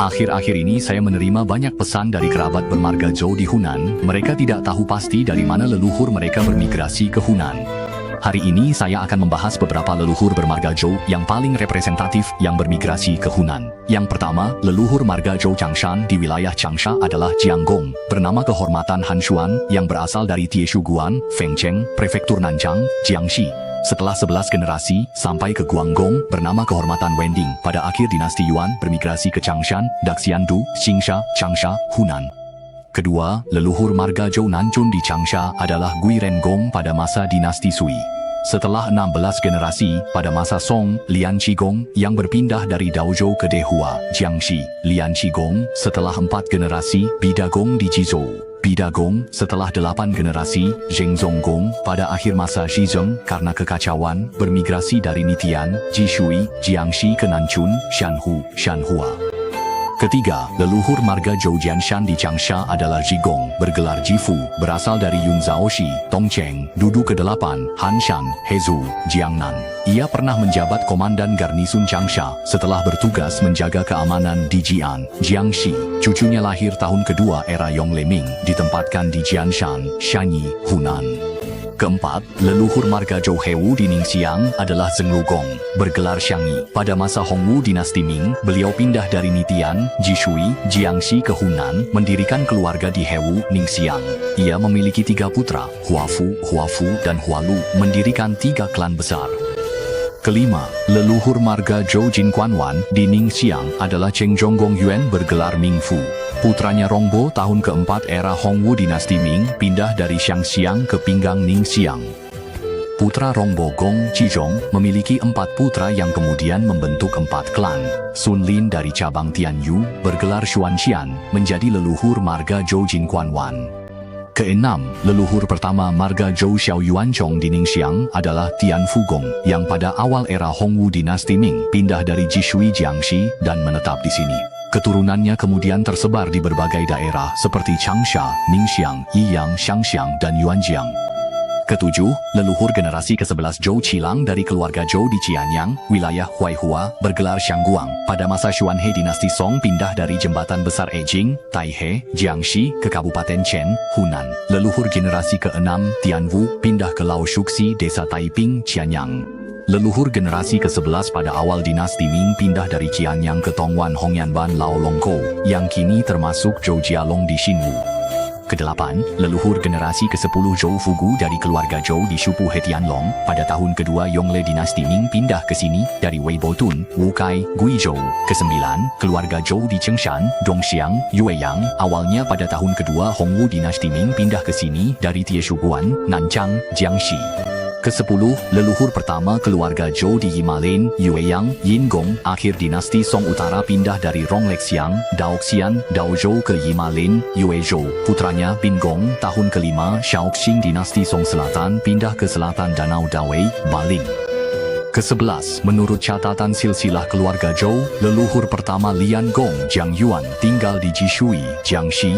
Akhir-akhir ini saya menerima banyak pesan dari kerabat bermarga Zhou di Hunan. Mereka tidak tahu pasti dari mana leluhur mereka bermigrasi ke Hunan. Hari ini saya akan membahas beberapa leluhur bermarga Zhou yang paling representatif yang bermigrasi ke Hunan. Yang pertama, leluhur marga Zhou Changshan di wilayah Changsha adalah Jiang Gong, bernama kehormatan Han Xuan, yang berasal dari Tieshu Guan, Fengcheng, Prefektur Nanjang, Jiangxi. Setelah 11 generasi, sampai ke Guanggong, bernama kehormatan Wending, pada akhir dinasti Yuan bermigrasi ke Changshan, Daxiandu, Xingsha, Changsha, Hunan. Kedua, leluhur marga Zhou Nanchun di Changsha adalah Gui Rengong pada masa dinasti Sui. Setelah 16 generasi, pada masa Song, Lian Qigong yang berpindah dari Daozhou ke Dehua, Jiangxi, Lian Qigong, setelah 4 generasi, Bidagong di Jizhou. Bidagong, setelah 8 generasi, Zheng Zonggong, pada akhir masa Shizeng, karena kekacauan, bermigrasi dari Nitian, Jishui, Jiangxi ke Nanchun, Shanhu, Shanhua. Ketiga, leluhur marga Zhou Jianshan di Changsha adalah Zhigong, bergelar Jifu, berasal dari Yun Zaoshi, Tongcheng, Dudu ke-8, Hanshan, Hezu, Jiangnan. Ia pernah menjabat komandan garnisun Changsha, setelah bertugas menjaga keamanan di Jian, Jiangxi. Cucunya lahir tahun kedua era Yongle Ming, ditempatkan di Jianshan, Shanyi, Hunan. Keempat, leluhur marga Zhou Hewu di Ningxiang adalah Zheng Lugong, bergelar Xiangyi. Pada masa Hongwu dinasti Ming, beliau pindah dari Nitian, Jishui, Jiangxi ke Hunan, mendirikan keluarga di Hewu, Ningxiang. Ia memiliki 3 putra, Huafu, dan Hualu, mendirikan 3 klan besar. Kelima, leluhur marga Zhou Jinquanwan di Ningxiang adalah Cheng Zhonggong Yuan, bergelar Mingfu. Putranya Rongbo tahun keempat era Hongwu dinasti Ming pindah dari Xiangxiang ke pinggang Ningxiang. Putra Rongbo Gong Qizhong memiliki 4 putra yang kemudian membentuk 4 klan. Sun Lin dari cabang Tianyu, bergelar Xuanxian, menjadi leluhur marga Zhou Jinquanwan. Keenam, leluhur pertama marga Zhou Xiao Yuanchong di Ningxiang adalah Tian Fugong, yang pada awal era Hongwu dinasti Ming pindah dari Jishui Jiangxi dan menetap di sini. Keturunannya kemudian tersebar di berbagai daerah seperti Changsha, Ningxiang, Yiyang, Xiangxiang, dan Yuanjiang. Ketujuh, leluhur generasi ke-11 Zhou Qilang dari keluarga Zhou di Qianyang, wilayah Huaihua, bergelar Xiangguang. Pada masa Xuanhe dinasti Song pindah dari jembatan besar Ejing, Taihe, Jiangxi, ke Kabupaten Chen, Hunan. Leluhur generasi ke-6 Tianwu pindah ke Laoshuxi, desa Taiping, Qianyang. Leluhur generasi ke-11 pada awal dinasti Ming pindah dari Qianyang ke Tongwan Hongyanban Lao Longkou, yang kini termasuk Zhou Jialong di Xinwu. Kedelapan, leluhur generasi ke-10 Zhou Fugu dari keluarga Zhou di Shupu Hetianlong, pada tahun kedua Yongle dinasti Ming pindah ke sini, dari Weibotun, Wukai, Guizhou. Kesembilan, keluarga Zhou di Chengshan, Dongxiang, Yueyang, awalnya pada tahun kedua Hongwu dinasti Ming pindah ke sini, dari Tieshuguan, Nanjang, Jiangxi. Ke-10, leluhur pertama keluarga Zhou di Yimalin, Yueyang, Yingong, akhir dinasti Song Utara pindah dari Ronglexiang, Daoxian, Daozhou ke Yimalin, Yuezhou. Putranya Bingong, tahun kelima Shaoxing dinasti Song Selatan pindah ke selatan Danau Dawei, Baling. Ke-11, menurut catatan silsilah keluarga Zhou, leluhur pertama Lian Gong Jiang Yuan tinggal di Jishui, Jiangxi.